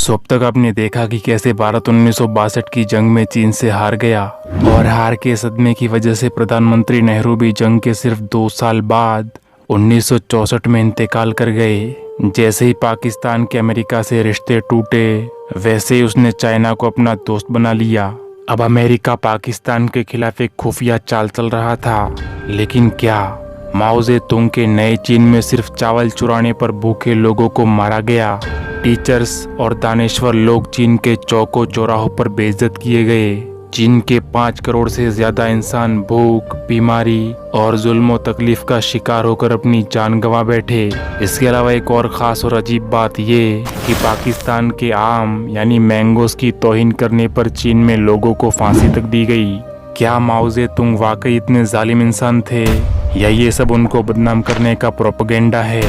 अब तक आपने देखा कि कैसे भारत 1962 की जंग में चीन से हार गया और हार के सदमे की वजह से प्रधानमंत्री नेहरू भी जंग के सिर्फ 2 साल बाद 1964 में इंतकाल कर गए। जैसे ही पाकिस्तान के अमेरिका से रिश्ते टूटे, वैसे ही उसने चाइना को अपना दोस्त बना लिया। अब अमेरिका पाकिस्तान के खिलाफ एक खुफिया चाल चल रहा था, लेकिन क्या माओ ज़ेतुंग के नए चीन में सिर्फ चावल चुराने पर भूखे लोगों को मारा गया। टीचर्स और दानश्वर लोग चीन के चौकों चौराहों पर बेइज्जत किए गए। चीन के 5 करोड़ से ज्यादा इंसान भूख, बीमारी और जुल्म तकलीफ का शिकार होकर अपनी जान गंवा बैठे। इसके अलावा एक और खास और अजीब बात ये कि पाकिस्तान के आम यानी मैंगोस की तौहीन करने पर चीन में लोगों को फांसी तक दी गई। क्या माओ ज़ेतुंग वाकई इतने जालिम इंसान थे, या ये सब उनको बदनाम करने का प्रोपेगेंडा है?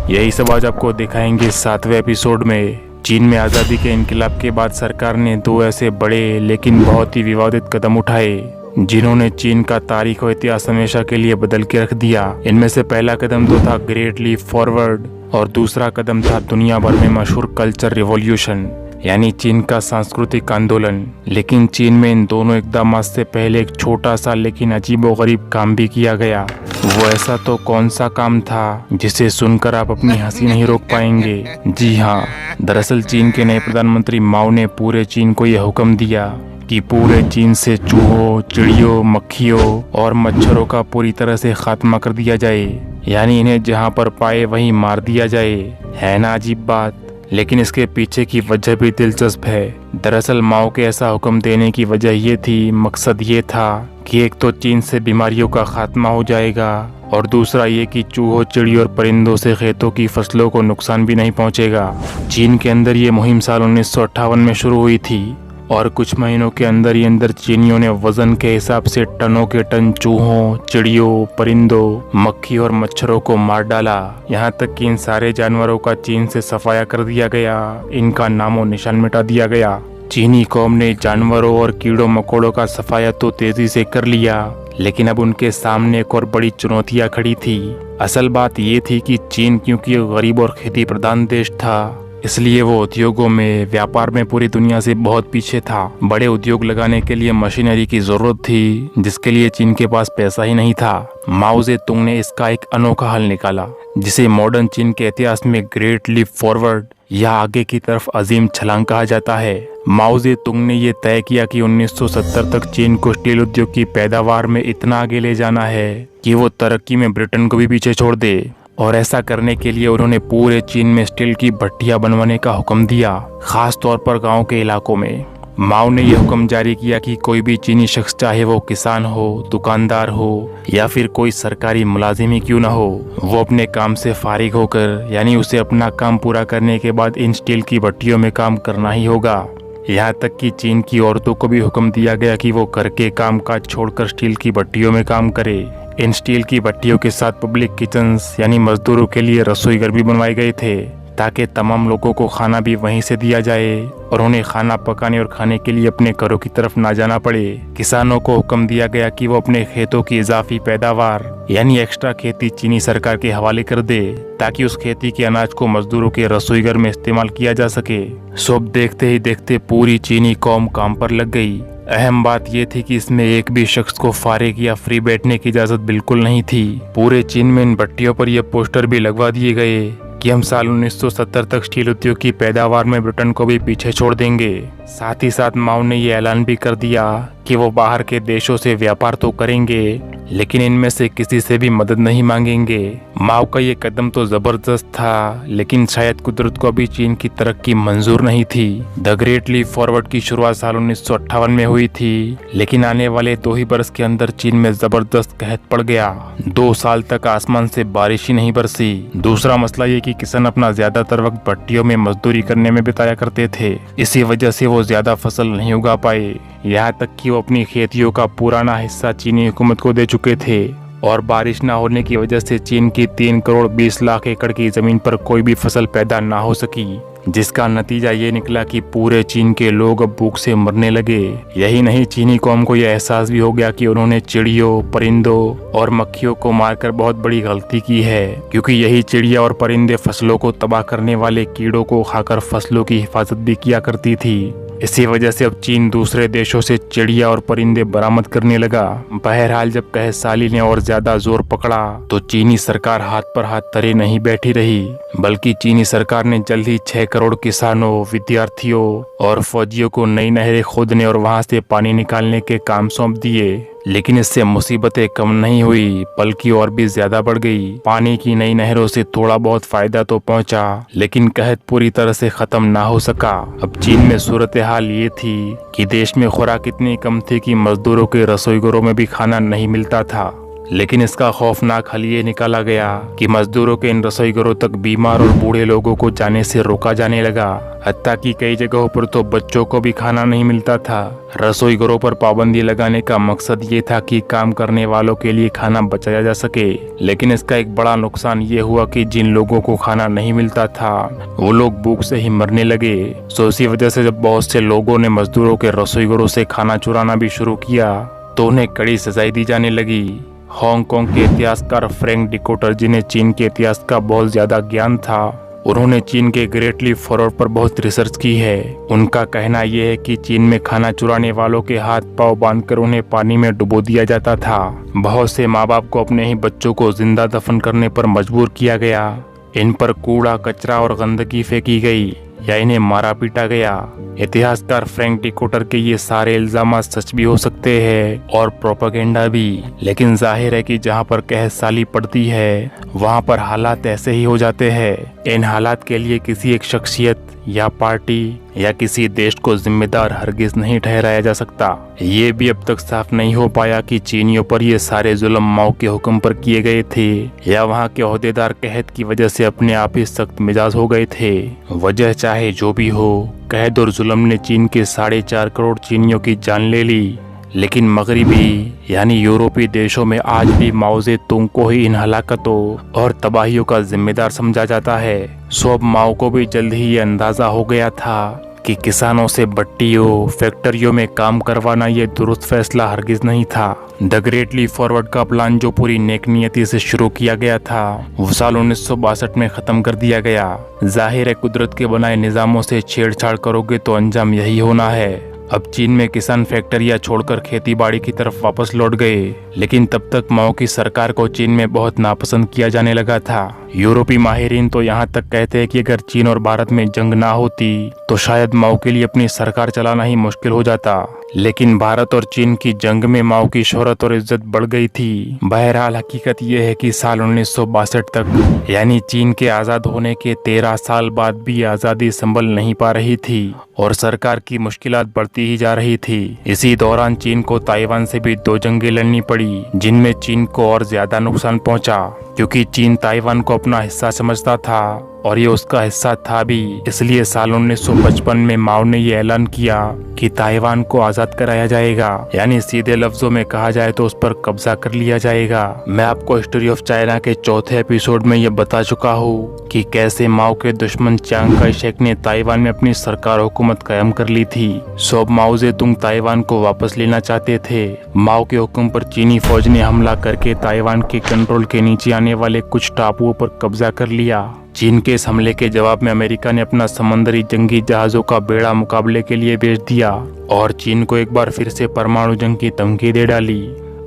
यही सब आज आपको दिखाएंगे 7वें एपिसोड में। चीन में आज़ादी के इनकलाब के बाद सरकार ने 2 ऐसे बड़े लेकिन बहुत ही विवादित कदम उठाए जिन्होंने चीन का तारीख और इतिहास हमेशा के लिए बदल के रख दिया। इनमें से पहला कदम तो था ग्रेट लीप फॉरवर्ड और दूसरा कदम था दुनिया भर में मशहूर कल्चर रिवॉल्यूशन यानी चीन का सांस्कृतिक आंदोलन। लेकिन चीन में इन दोनों इकदामात से पहले एक छोटा सा लेकिन अजीबोगरीब काम भी किया गया। वो ऐसा तो कौन सा काम था जिसे सुनकर आप अपनी हंसी नहीं रोक पाएंगे? जी हाँ, दरअसल चीन के नए प्रधानमंत्री माओ ने पूरे चीन को यह हुक्म दिया कि पूरे चीन से चूहों, चिड़ियों, मक्खियों और मच्छरों का पूरी तरह से खात्मा कर दिया जाए, यानी इन्हें जहाँ पर पाए वहीं मार दिया जाए। है ना अजीब बात? लेकिन इसके पीछे की वजह भी दिलचस्प है। दरअसल माओ के ऐसा हुक्म देने की वजह ये थी, मकसद ये था कि एक तो चीन से बीमारियों का खात्मा हो जाएगा और दूसरा ये कि चूहों, चिड़ियों और परिंदों से खेतों की फसलों को नुकसान भी नहीं पहुंचेगा। चीन के अंदर ये मुहिम साल 1958 में शुरू हुई थी और कुछ महीनों के अंदर ही चीनियों ने वजन के हिसाब से टनों के टन चूहों, चिड़ियों, परिंदों, मक्खी और मच्छरों को मार डाला। यहाँ तक कि इन सारे जानवरों का चीन से सफाया कर दिया गया, इनका नामो निशान मिटा दिया गया। चीनी कौम ने जानवरों और कीड़ों मकोड़ों का सफाया तो तेजी से कर लिया, लेकिन अब उनके सामने एक और बड़ी चुनौतियाँ खड़ी थी। असल बात ये थी कि चीन क्योंकि गरीब और खेती प्रधान देश था, इसलिए वो उद्योगों में, व्यापार में पूरी दुनिया से बहुत पीछे था। बड़े उद्योग लगाने के लिए मशीनरी की जरूरत थी, जिसके लिए चीन के पास पैसा ही नहीं था। माओ ज़ेतुंग ने इसका एक अनोखा हल निकाला, जिसे मॉडर्न चीन के इतिहास में ग्रेट लीप फॉरवर्ड या आगे की तरफ अजीम छलांग कहा जाता है। माओ ज़ेतुंग ने यह तय किया कि 1970 तक चीन को स्टील उद्योग की पैदावार में इतना आगे ले जाना है कि वो तरक्की में ब्रिटेन को भी पीछे छोड़ दे। और ऐसा करने के लिए उन्होंने पूरे चीन में स्टील की भट्टियां बनवाने का हुक्म दिया, खास तौर पर गांव के इलाकों में। माओ ने यह हुक्म जारी किया कि कोई भी चीनी शख्स, चाहे वो किसान हो, दुकानदार हो या फिर कोई सरकारी मुलाजिम ही क्यों न हो, वो अपने काम से फारिग होकर यानी उसे अपना काम पूरा करने के बाद इन स्टील की भट्टियों में काम करना ही होगा। यहाँ तक कि चीन की औरतों को भी हुक्म दिया गया कि वो घर के काम काज छोड़कर स्टील की भट्टियों में काम करे। इन स्टील की भट्टियों के साथ पब्लिक किचन्स यानी मजदूरों के लिए रसोई घर भी बनवाए गए थे, ताकि तमाम लोगों को खाना भी वहीं से दिया जाए और उन्हें खाना पकाने और खाने के लिए अपने घरों की तरफ ना जाना पड़े। किसानों को हुक्म दिया गया कि वो अपने खेतों की इजाफी पैदावार यानी एक्स्ट्रा खेती चीनी सरकार के हवाले कर दे, ताकि उस खेती के अनाज को मजदूरों के रसोई घर में इस्तेमाल किया जा सके। सब देखते ही देखते पूरी चीनी कौम काम पर लग गई। अहम बात यह थी कि इसमें एक भी शख्स को फारिग या फ्री बैठने की इजाजत बिल्कुल नहीं थी। पूरे चीन में इन भट्टियों पर यह पोस्टर भी लगवा दिए गए कि हम साल 1970 तक स्टील उद्योग की पैदावार में ब्रिटेन को भी पीछे छोड़ देंगे। साथ ही साथ माओ ने यह ऐलान भी कर दिया कि वो बाहर के देशों से व्यापार तो करेंगे, लेकिन इनमें से किसी से भी मदद नहीं मांगेंगे। माओ का ये कदम तो जबरदस्त था, लेकिन शायद कुदरत को अभी चीन की तरक्की मंजूर नहीं थी। द ग्रेट लीप फॉरवर्ड की शुरुआत साल 1958 में हुई थी, लेकिन आने वाले 2 ही बरस के अंदर चीन में जबरदस्त कहत पड़ गया। 2 साल तक आसमान से बारिश ही नहीं बरसी। दूसरा मसला ये कि किसान अपना ज्यादातर वक्त भट्टियों में मजदूरी करने में बिताया करते थे, इसी वजह से वो ज्यादा फसल नहीं उगा पाए। यहाँ तक कि वो अपनी खेतियों का पुराना हिस्सा चीनी हुकूमत को दे चुके थे और बारिश न होने की वजह से चीन की 3 करोड़ 20 लाख एकड़ की जमीन पर कोई भी फसल पैदा ना हो सकी। जिसका नतीजा ये निकला कि पूरे चीन के लोग अब भूख से मरने लगे। यही नहीं, चीनी कौम को यह एहसास भी हो गया कि उन्होंने चिड़ियों, परिंदों और मक्खियों को मारकर बहुत बड़ी गलती की है, क्योंकि यही चिड़िया और परिंदे फसलों को तबाह करने वाले कीड़ों को खाकर फसलों की हिफाजत भी किया करती थी। इसी वजह से अब चीन दूसरे देशों से चिड़िया और परिंदे बरामद करने लगा। बहरहाल जब कहसाली ने और ज्यादा जोर पकड़ा तो चीनी सरकार हाथ पर हाथ धरे नहीं बैठी रही, बल्कि चीनी सरकार ने जल्द ही 6 करोड़ किसानों, विद्यार्थियों और फौजियों को नई नहरें खोदने और वहां से पानी निकालने के काम सौंप दिए। लेकिन इससे मुसीबतें कम नहीं हुई, बल्कि और भी ज्यादा बढ़ गई। पानी की नई नहरों से थोड़ा बहुत फायदा तो पहुंचा, लेकिन कहत पूरी तरह से खत्म ना हो सका। अब चीन में सूरत हाल ये थी कि देश में खुराक इतनी कम थी कि मजदूरों के रसोई घरों में भी खाना नहीं मिलता था। लेकिन इसका खौफनाक हल ये निकाला गया कि मजदूरों के इन रसोई घरों तक बीमार और बूढ़े लोगों को जाने से रोका जाने लगा। हत्ता कि कई जगहों पर तो बच्चों को भी खाना नहीं मिलता था। रसोई घरों पर पाबंदी लगाने का मकसद ये था कि काम करने वालों के लिए खाना बचाया जा सके। लेकिन इसका एक बड़ा नुकसान ये हुआ कि जिन लोगों को खाना नहीं मिलता था वो लोग भूख से ही मरने लगे। इसी वजह से जब बहुत से लोगों ने मजदूरों के रसोई घरों से खाना चुराना भी शुरू किया तो उन्हें कड़ी सजाएं दी जाने लगी। हांगकांग के इतिहासकार फ्रैंक डिकोटर, जिन्हें चीन के इतिहास का बहुत ज्यादा ज्ञान था, उन्होंने चीन के ग्रेट लीप फॉरवर्ड पर बहुत रिसर्च की है। उनका कहना यह है कि चीन में खाना चुराने वालों के हाथ पांव बांधकर उन्हें पानी में डुबो दिया जाता था। बहुत से माँ बाप को अपने ही बच्चों को जिंदा दफन करने पर मजबूर किया गया। इन पर कूड़ा, कचरा और गंदगी फेंकी गई या इन्हें मारा पीटा गया। इतिहासकार फ्रैंक डिकोटर के ये सारे इल्जाम सच भी हो सकते हैं और प्रोपेगेंडा भी, लेकिन जाहिर है कि जहाँ पर कहसाली पड़ती है वहाँ पर हालात ऐसे ही हो जाते हैं। इन हालात के लिए किसी एक शख्सियत या पार्टी या किसी देश को जिम्मेदार हरगिज नहीं ठहराया जा सकता। ये भी अब तक साफ नहीं हो पाया कि चीनियों पर ये सारे जुल्म माओ के हुक्म पर किए गए थे या वहाँ के ओहदेदार कहत की वजह से अपने आप ही सख्त मिजाज हो गए थे। वजह चाहे जो भी हो, कहत और जुल्म ने चीन के 4.5 करोड़ चीनियों की जान ले ली। लेकिन मगरिबी यानी यूरोपीय देशों में आज भी माओ तुंग को ही इन हलाकतों और तबाहियों का जिम्मेदार समझा जाता है। अब माओ को भी जल्द ही ये अंदाजा हो गया था कि किसानों से भट्टियों, फैक्ट्रियों में काम करवाना ये दुरुस्त फैसला हरगिज नहीं था। द ग्रेट लीप फॉरवर्ड का प्लान जो पूरी नेकनियती से शुरू किया गया था वो साल 1962 में खत्म कर दिया गया। जाहिर है कुदरत के बनाए निजामों से छेड़छाड़ करोगे तो अंजाम यही होना है। अब चीन में किसान फैक्ट्रियां छोड़कर खेती बाड़ी की तरफ वापस लौट गए, लेकिन तब तक माओ की सरकार को चीन में बहुत नापसंद किया जाने लगा था। यूरोपीय माहिरीन तो यहाँ तक कहते हैं कि अगर चीन और भारत में जंग ना होती तो शायद माओ के लिए अपनी सरकार चलाना ही मुश्किल हो जाता। लेकिन भारत और चीन की जंग में माओ की शोहरत और इज्जत बढ़ गई थी। बहरहाल हकीकत यह है कि साल 1962 तक यानी चीन के आजाद होने के 13 साल बाद भी आजादी संभल नहीं पा रही थी और सरकार की मुश्किलात बढ़ती ही जा रही थी। इसी दौरान चीन को ताइवान से भी 2 जंगें लड़नी पड़ी, जिनमें चीन को और ज्यादा नुकसान पहुंचा, क्योंकि चीन ताइवान को अपना हिस्सा समझता था और ये उसका हिस्सा था भी। इसलिए साल 1955 में माओ ने ये ऐलान किया कि ताइवान को आजाद कराया जाएगा, यानी सीधे लफ्जों में कहा जाए तो उस पर कब्जा कर लिया जाएगा। मैं आपको हिस्ट्री ऑफ चाइना के 4थे एपिसोड में ये बता चुका हूँ कि कैसे माओ के दुश्मन चियांग काई शेक ने ताइवान में अपनी सरकार हुकूमत कायम कर ली थी। अब माओ जेतुंग ताइवान को वापस लेना चाहते थे। माओ के हुक्म पर चीनी फौज ने हमला करके ताइवान के कंट्रोल के नीचे आने वाले कुछ टापुओं पर कब्जा कर लिया। चीन के इस हमले के जवाब में अमेरिका ने अपना समंदरी जंगी जहाजों का बेड़ा मुकाबले के लिए भेज दिया और चीन को एक बार फिर से परमाणु जंग की धमकी दे डाली।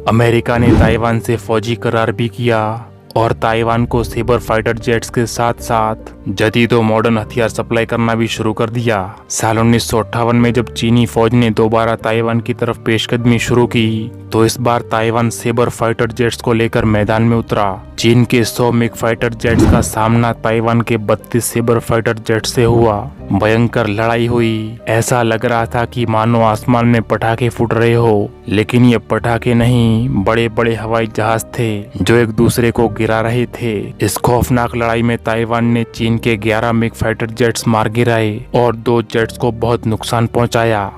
अमेरिका ने ताइवान से फौजी करार भी किया और ताइवान को सेबर फाइटर जेट्स के साथ साथ जदीद और मॉडर्न हथियार सप्लाई करना भी शुरू कर दिया। साल 1958 में जब चीनी फौज ने दोबारा ताइवान की तरफ पेशकदमी शुरू की तो इस बार ताइवान सेबर फाइटर जेट्स को लेकर मैदान में उतरा। चीन के 100 मिग फाइटर जेट्स का सामना ताइवान के 32 सेबर फाइटर जेट से हुआ। भयंकर लड़ाई हुई। ऐसा लग रहा था कि मानो आसमान में पटाखे फूट रहे हो, लेकिन ये पटाखे नहीं, बड़े बड़े हवाई जहाज थे जो एक दूसरे को गिरा रहे थे। इस खौफनाक लड़ाई में ताइवान ने चीन के 11 मिग फाइटर जेट्स मार गिराए और 2 जेट्स को बहुत नुकसान पहुंचाया।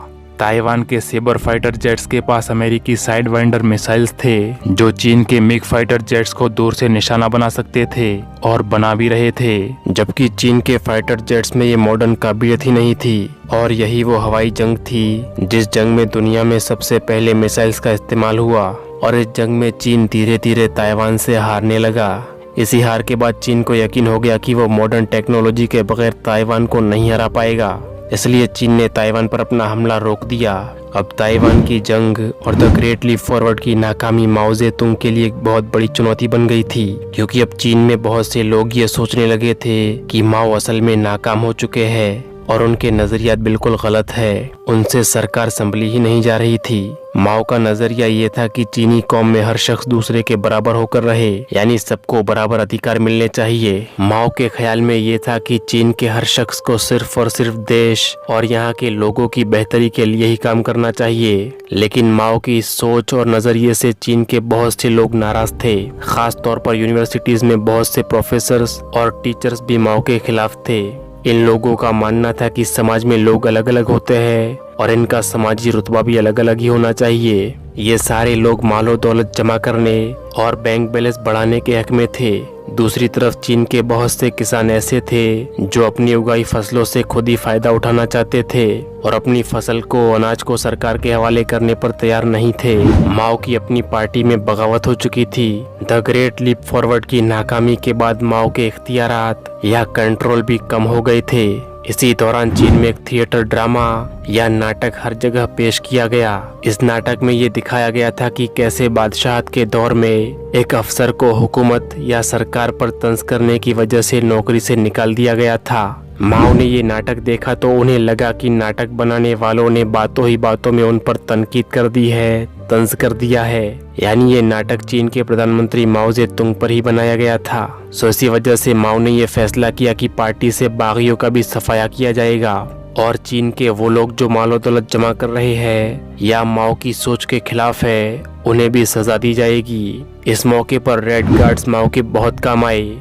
ताइवान के सेबर फाइटर जेट्स के पास अमेरिकी साइड वाइंडर मिसाइल्स थे जो चीन के मिग फाइटर जेट्स को दूर से निशाना बना सकते थे और बना भी रहे थे, जबकि चीन के फाइटर जेट्स में ये मॉडर्न काबिलियत ही नहीं थी। और यही वो हवाई जंग थी जिस जंग में दुनिया में सबसे पहले मिसाइल्स का इस्तेमाल हुआ। और इस जंग में चीन धीरे धीरे ताइवान से हारने लगा। इसी हार के बाद चीन को यकीन हो गया कि वो मॉडर्न टेक्नोलॉजी के बगैर ताइवान को नहीं हरा पाएगा, इसलिए चीन ने ताइवान पर अपना हमला रोक दिया। अब ताइवान की जंग और द ग्रेट लीप फॉरवर्ड की नाकामी माओ जेतुंग के लिए एक बहुत बड़ी चुनौती बन गई थी, क्योंकि अब चीन में बहुत से लोग ये सोचने लगे थे कि माओ असल में नाकाम हो चुके हैं और उनके नजरियात बिल्कुल गलत है। उनसे सरकार संभली ही नहीं जा रही थी। माओ का नजरिया ये था कि चीनी कौम में हर शख्स दूसरे के बराबर होकर रहे, यानी सबको बराबर अधिकार मिलने चाहिए। माओ के ख्याल में ये था कि चीन के हर शख्स को सिर्फ और सिर्फ देश और यहाँ के लोगों की बेहतरी के लिए ही काम करना चाहिए। लेकिन माओ की इस सोच और नजरिए से चीन के बहुत से लोग नाराज थे। खास तौर पर यूनिवर्सिटीज में बहुत से प्रोफेसर्स और टीचर्स भी माओ के खिलाफ थे। इन लोगों का मानना था कि समाज में लोग अलग अलग होते हैं और इनका समाजी रुतबा भी अलग अलग ही होना चाहिए। ये सारे लोग मालो दौलत जमा करने और बैंक बैलेंस बढ़ाने के हक में थे। दूसरी तरफ चीन के बहुत से किसान ऐसे थे जो अपनी उगाई फसलों से खुद ही फायदा उठाना चाहते थे और अपनी फसल को, अनाज को सरकार के हवाले करने पर तैयार नहीं थे। माओ की अपनी पार्टी में बगावत हो चुकी थी। द ग्रेट लीप फॉरवर्ड की नाकामी के बाद माओ के इख्तियारात या कंट्रोल भी कम हो गए थे। इसी दौरान चीन में एक थिएटर ड्रामा या नाटक हर जगह पेश किया गया। इस नाटक में ये दिखाया गया था कि कैसे बादशाहत के दौर में एक अफसर को हुकूमत या सरकार पर तंज करने की वजह से नौकरी से निकाल दिया गया था। माओ ने ये नाटक देखा तो उन्हें लगा कि नाटक बनाने वालों ने बातों ही बातों में उन पर तनकीद कर दी है, तंज कर दिया है, यानी ये नाटक चीन के प्रधानमंत्री माओ जेतुंग पर ही बनाया गया था। सो इसी वजह से माओ ने ये फैसला किया कि पार्टी से बागियों का भी सफाया किया जाएगा और चीन के वो लोग जो मालो दौलत जमा कर रहे हैं या माओ की सोच के खिलाफ है, उन्हें भी सजा दी जाएगी। इस मौके पर रेड गार्ड्स माओ के बहुत काम आए।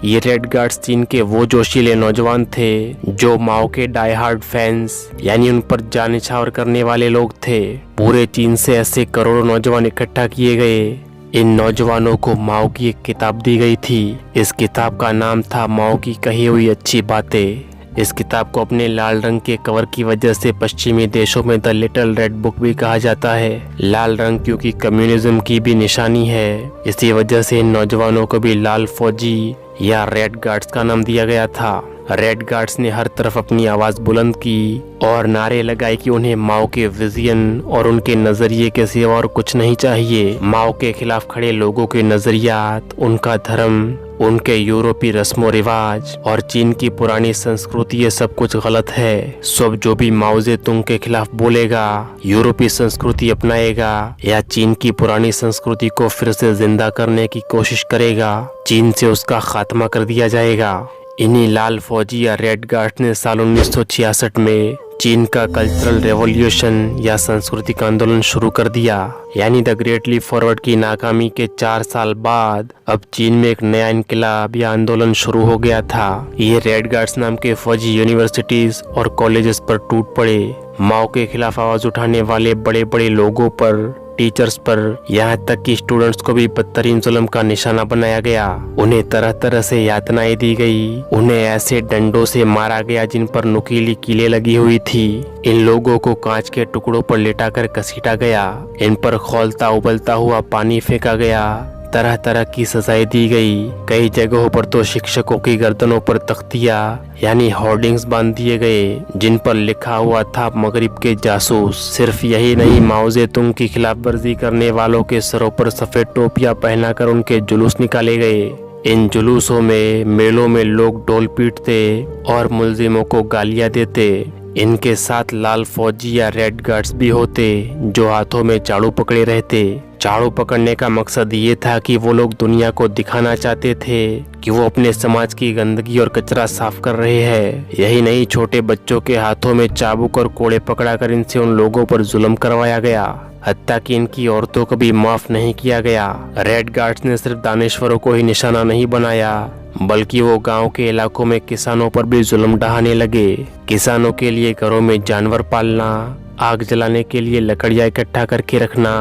ये रेड गार्ड्स चीन के वो जोशीले नौजवान थे जो माओ के डाई हार्ड फैंस यानी उन पर जान निछावर करने वाले लोग थे। पूरे चीन से ऐसे करोड़ों नौजवान इकट्ठा किए गए। इन नौजवानों को माओ की एक किताब दी गई थी। इस किताब का नाम था माओ की कही हुई अच्छी बातें। इस किताब को अपने लाल रंग के कवर की वजह से पश्चिमी देशों में द लिटिल रेड बुक भी कहा जाता है। लाल रंग क्योंकि कम्युनिज्म की भी निशानी है, इसी वजह से इन नौजवानों को भी लाल फौजी या रेड गार्ड्स का नाम दिया गया था। रेड गार्ड्स ने हर तरफ अपनी आवाज बुलंद की और नारे लगाए कि उन्हें माओ के विजन और उनके नजरिए के सिवा और कुछ नहीं चाहिए। माओ के खिलाफ खड़े लोगों के नजरियात, उनका धर्म, उनके यूरोपीय रस्मों रिवाज और चीन की पुरानी संस्कृति ये सब कुछ गलत है। सब जो भी माओ जेतुंग के खिलाफ बोलेगा, यूरोपीय संस्कृति अपनाएगा या चीन की पुरानी संस्कृति को फिर से जिंदा करने की कोशिश करेगा, चीन से उसका खात्मा कर दिया जाएगा। इन्हीं लाल फौजी या रेड गार्ड ने साल 1966 में चीन का कल्चरल रेवोल्यूशन या सांस्कृतिक आंदोलन शुरू कर दिया। यानी द ग्रेट लीप फॉरवर्ड की नाकामी के 4 साल बाद अब चीन में एक नया इनकलाब या आंदोलन शुरू हो गया था। ये रेड गार्ड्स नाम के फौजी यूनिवर्सिटीज और कॉलेजेस पर टूट पड़े। माओ के खिलाफ आवाज उठाने वाले बड़े बड़े लोगों पर, टीचर्स पर, यहाँ तक कि स्टूडेंट्स को भी बदतरीन जुल्म का निशाना बनाया गया। उन्हें तरह तरह से यातनाएं दी गई। उन्हें ऐसे डंडों से मारा गया जिन पर नुकीली कीलें लगी हुई थी। इन लोगों को कांच के टुकड़ों पर लेटाकर घसीटा गया। इन पर खौलता उबलता हुआ पानी फेंका गया। तरह तरह की सजाएं दी गई। कई जगहों पर तो शिक्षकों की गर्दनों पर तख्तियां यानी होर्डिंग्स बांध दिए गए जिन पर लिखा हुआ था मगरिब के जासूस। सिर्फ यही नहीं, माओ जेतुंग की खिलाफ वर्जी करने वालों के सरों पर सफेद टोपियां पहनाकर उनके जुलूस निकाले गए। इन जुलूसों में, मेलों में लोग ढोल पीटते और मुल्जिमों को गालियां देते। इनके साथ लाल फौजी या रेड गार्ड्स भी होते जो हाथों में झाड़ू पकड़े रहते। झाड़ू पकड़ने का मकसद ये था कि वो लोग दुनिया को दिखाना चाहते थे कि वो अपने समाज की गंदगी और कचरा साफ कर रहे हैं। यही नहीं, छोटे बच्चों के हाथों में चाबुक और कोड़े पकड़ाकर इनसे उन लोगों पर जुल्म करवाया गया। हत्ता कि इनकी औरतों को भी माफ नहीं किया गया। रेड गार्ड्स ने सिर्फ दानश्वरों को ही निशाना नहीं बनाया बल्कि वो गांव के इलाकों में किसानों पर भी जुल्म ढहाने लगे। किसानों के लिए घरों में जानवर पालना, आग जलाने के लिए लकड़ियाँ इकट्ठा करके रखना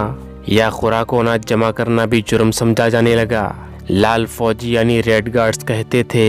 या खुराक व अनाज जमा करना भी जुर्म समझा जाने लगा। लाल फौजी यानी रेड गार्ड्स कहते थे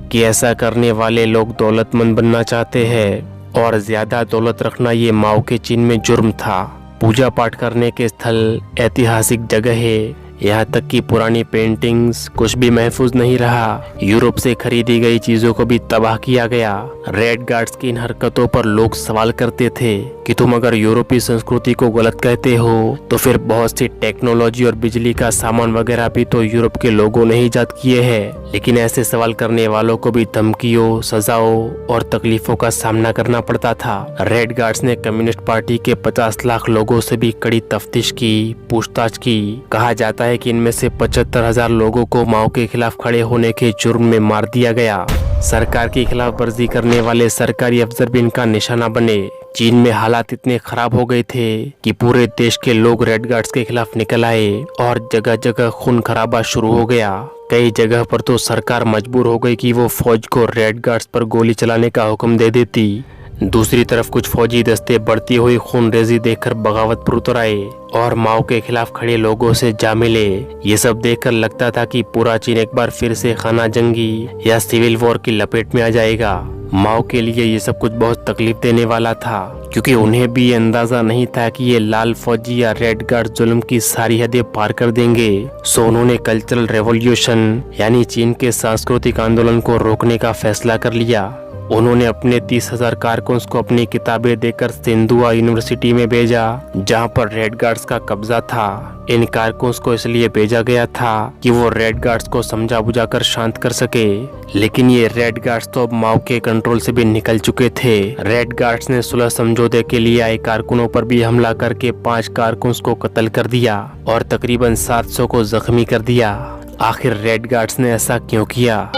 कि ऐसा करने वाले लोग दौलतमंद बनना चाहते हैं और ज्यादा दौलत रखना ये माओ के चीन में जुर्म था। पूजा पाठ करने के स्थल, ऐतिहासिक जगहें, यहाँ तक कि पुरानी पेंटिंग्स कुछ भी महफूज नहीं रहा। यूरोप से खरीदी गई चीजों को भी तबाह किया गया। रेड गार्ड्स की इन हरकतों पर लोग सवाल करते थे कि तुम अगर यूरोपीय संस्कृति को गलत कहते हो तो फिर बहुत सी टेक्नोलॉजी और बिजली का सामान वगैरह भी तो यूरोप के लोगों ने ही ईजाद किए हैं। लेकिन ऐसे सवाल करने वालों को भी धमकियों, सजाओं और तकलीफों का सामना करना पड़ता था। रेड गार्ड्स ने कम्युनिस्ट पार्टी के 50 लाख लोगों से भी कड़ी तफ्तीश की, पूछताछ की। कहा जाता है कि इनमें से 75,000 लोगों को माओ के खिलाफ खड़े होने के जुर्म में मार दिया गया। सरकार की खिलाफ वर्जी करने वाले सरकारी अफसर भी इनका निशाना बने। चीन में हालात इतने खराब हो गए थे कि पूरे देश के लोग रेड गार्ड्स के खिलाफ निकल आए और जगह जगह खून खराबा शुरू हो गया। कई जगह पर तो सरकार मजबूर हो गई कि वो फौज को रेड गार्ड्स पर गोली चलाने का हुक्म दे देती। दूसरी तरफ कुछ फौजी दस्ते बढ़ती हुई खूनरेजी देखकर बगावत पर उतर आए और माओ के खिलाफ खड़े लोगों से जा मिले। ये सब देखकर लगता था कि पूरा चीन एक बार फिर से खाना जंगी या सिविल वॉर की लपेट में आ जाएगा। माओ के लिए ये सब कुछ बहुत तकलीफ देने वाला था, क्योंकि उन्हें भी ये अंदाजा नहीं था कि ये लाल फौजी या रेड गार्ड जुल्म की सारी हदें पार कर देंगे। सो उन्होंने कल्चरल रेवोल्यूशन यानी चीन के सांस्कृतिक आंदोलन को रोकने का फैसला कर लिया। उन्होंने अपने 30,000 कारकुन्स को अपनी किताबें देकर सिंधुआ यूनिवर्सिटी में भेजा, जहां पर रेड गार्ड्स का कब्जा था। इन कारकुन्स को इसलिए भेजा गया था कि वो रेड गार्ड्स को समझा बुझाकर शांत कर सके। लेकिन ये रेड गार्ड्स तो अब माओ के कंट्रोल से भी निकल चुके थे। रेड गार्ड्स ने सुलह समझौते के लिए आए कारकुनों पर भी हमला करके 5 कारकुन्स को कत्ल कर दिया और तकरीबन 700 को जख्मी कर दिया। आखिर रेड गार्ड्स ने ऐसा क्यों किया?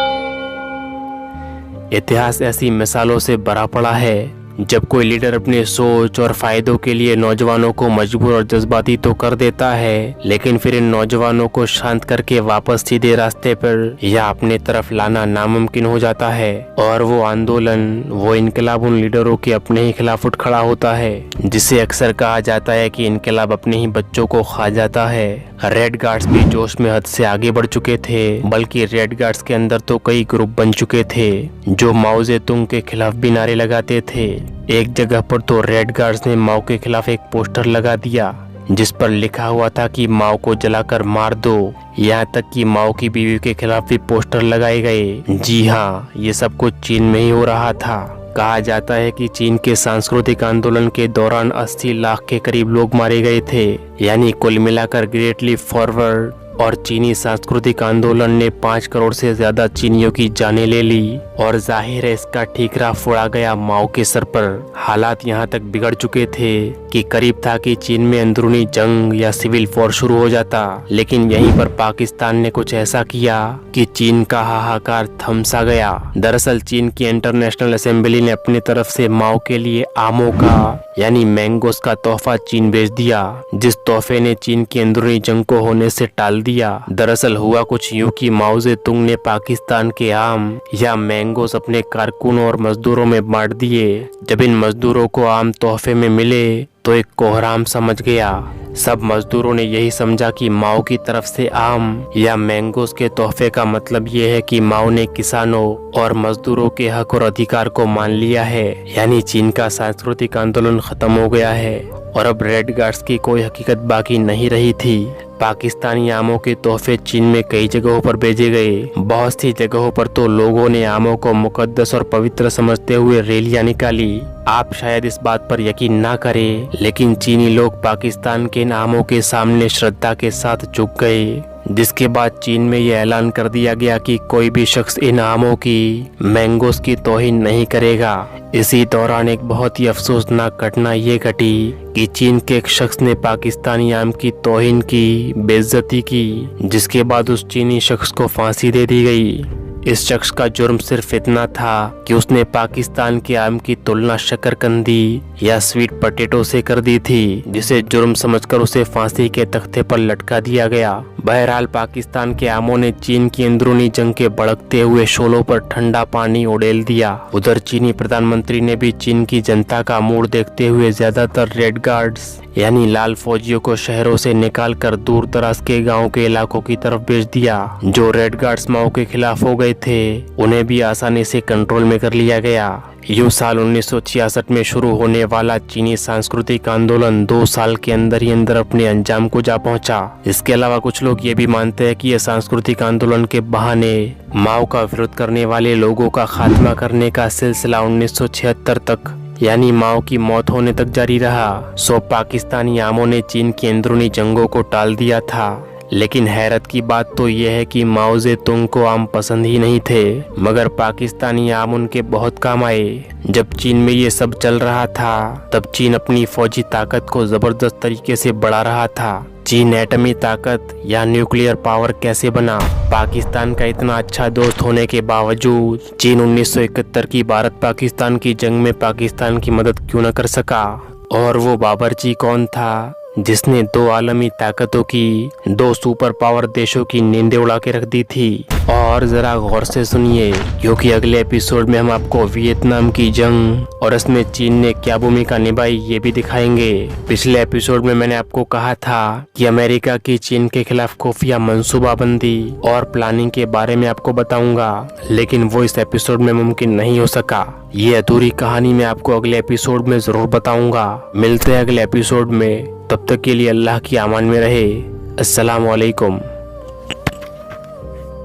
इतिहास ऐसी मिसालों से भरा पड़ा है। जब कोई लीडर अपने सोच और फायदों के लिए नौजवानों को मजबूर और जज्बाती तो कर देता है, लेकिन फिर इन नौजवानों को शांत करके वापस सीधे रास्ते पर या अपने तरफ लाना नामुमकिन हो जाता है और वो आंदोलन, वो इनकलाब उन लीडरों के अपने ही खिलाफ उठ खड़ा होता है, जिसे अक्सर कहा जाता है कि इनकलाब अपने ही बच्चों को खा जाता है। रेड गार्ड्स भी जोश में हद से आगे बढ़ चुके थे, बल्कि रेड गार्ड्स के अंदर तो कई ग्रुप बन चुके थे जो माओ जेतुंग के खिलाफ भी नारे लगाते थे। एक जगह पर तो रेड गार्ड्स ने माओ के खिलाफ एक पोस्टर लगा दिया जिस पर लिखा हुआ था कि माओ को जलाकर मार दो। यहाँ तक कि माओ की बीवी के खिलाफ भी पोस्टर लगाए गए। जी हाँ, ये सब कुछ चीन में ही हो रहा था। कहा जाता है कि चीन के सांस्कृतिक आंदोलन के दौरान 80 लाख के करीब लोग मारे गए थे, यानी कुल मिलाकर ग्रेट लीप फॉरवर्ड और चीनी सांस्कृतिक आंदोलन ने 5 करोड़ से ज्यादा चीनियों की जानें ले ली और जाहिर है इसका ठीकरा फोड़ा गया माओ के सर पर। हालात यहाँ तक बिगड़ चुके थे कि करीब था कि चीन में अंदरूनी जंग या सिविल वॉर शुरू हो जाता, लेकिन यहीं पर पाकिस्तान ने कुछ ऐसा किया कि चीन का हाहाकार थम सा गया। दरअसल चीन की इंटरनेशनल असेंबली ने अपनी तरफ से माओ के लिए आमों का यानी मैंगोस का तोहफा चीन भेज दिया, जिस तोहफे ने चीन की अंदरूनी जंग को होने से टाल दिया। दरअसल हुआ कुछ यूं कि माओ जेतुंग ने पाकिस्तान के आम या मैंगोस अपने कारकुनों और मजदूरों में बांट दिए। जब इन मजदूरों को आम तोहफे में मिले तो एक कोहराम समझ गया। सब मजदूरों ने यही समझा कि माओ की तरफ से आम या मैंगोस के तोहफे का मतलब ये है कि माओ ने किसानों और मजदूरों के हक और अधिकार को मान लिया है, यानी चीन का सांस्कृतिक आंदोलन खत्म हो गया है और अब रेड गार्ड्स की कोई हकीकत बाकी नहीं रही थी। पाकिस्तानी आमों के तोहफे चीन में कई जगहों पर भेजे गए। बहुत सी जगहों पर तो लोगों ने आमों को मुकद्दस और पवित्र समझते हुए रैलियां निकाली। आप शायद इस बात पर यकीन ना करें, लेकिन चीनी लोग पाकिस्तान के इन आमों के सामने श्रद्धा के साथ झुक गए, जिसके बाद चीन में यह ऐलान कर दिया गया कि कोई भी शख्स इन आमों की, मैंगोस की तौहीन नहीं करेगा। इसी दौरान एक बहुत ही अफसोसनाक घटना ये घटी कि चीन के एक शख्स ने पाकिस्तानी आम की तौहीन की, बेइज्जती की, जिसके बाद उस चीनी शख्स को फांसी दे दी गई। इस शख्स का जुर्म सिर्फ इतना था कि उसने पाकिस्तान के आम की तुलना शकरकंदी या स्वीट पोटैटो से कर दी थी, जिसे जुर्म समझकर उसे फांसी के तख्ते पर लटका दिया गया। बहरहाल पाकिस्तान के आमों ने चीन की अंदरूनी जंग के भड़कते हुए शोलों पर ठंडा पानी उड़ेल दिया। उधर चीनी प्रधानमंत्री ने भी चीन की जनता का मूड देखते हुए ज्यादातर रेड गार्ड्स यानी लाल फौजियों को शहरों से निकालकर दूर दराज के गाँव के इलाकों की तरफ भेज दिया। जो रेड गार्ड्स माओ के खिलाफ हो गए थे उन्हें भी आसानी से कंट्रोल में कर लिया गया। यूं साल 1966 में शुरू होने वाला चीनी सांस्कृतिक आंदोलन 2 साल के अंदर ही अंदर अपने अंजाम को जा पहुंचा। इसके अलावा कुछ लोग ये भी मानते हैं कि यह सांस्कृतिक आंदोलन के बहाने माओ का विरोध करने वाले लोगों का खात्मा करने का सिलसिला 1976 तक यानी माओ की मौत होने तक जारी रहा। पाकिस्तानी आमों ने चीन की अंदरूनी जंगों को टाल दिया था, लेकिन हैरत की बात तो यह है कि माओ ज़ेतुंग को आम पसंद ही नहीं थे, मगर पाकिस्तानी आम उनके बहुत काम आए। जब चीन में ये सब चल रहा था तब चीन अपनी फौजी ताकत को जबरदस्त तरीके से बढ़ा रहा था। चीन एटमी ताकत या न्यूक्लियर पावर कैसे बना? पाकिस्तान का इतना अच्छा दोस्त होने के बावजूद चीन 1971 की भारत पाकिस्तान की जंग में पाकिस्तान की मदद क्यों न कर सका? और वो बाबरची कौन था जिसने 2 आलमी ताकतों की 2 सुपर पावर देशों की नींदें उड़ा के रख दी थी? और जरा गौर से सुनिए, क्योंकि अगले एपिसोड में हम आपको वियतनाम की जंग और इसमें चीन ने क्या भूमिका निभाई ये भी दिखाएंगे। पिछले एपिसोड में मैंने आपको कहा था कि अमेरिका की चीन के खिलाफ खुफिया मंसूबाबंदी और प्लानिंग के बारे में आपको बताऊंगा, लेकिन वो इस एपिसोड में मुमकिन नहीं हो सका। ये अधूरी कहानी मैं आपको अगले एपिसोड में जरूर बताऊंगा। मिलते हैं अगले एपिसोड में, तब तक के लिए अल्लाह की अमान में रहे। अस्सलाम वालेकुम।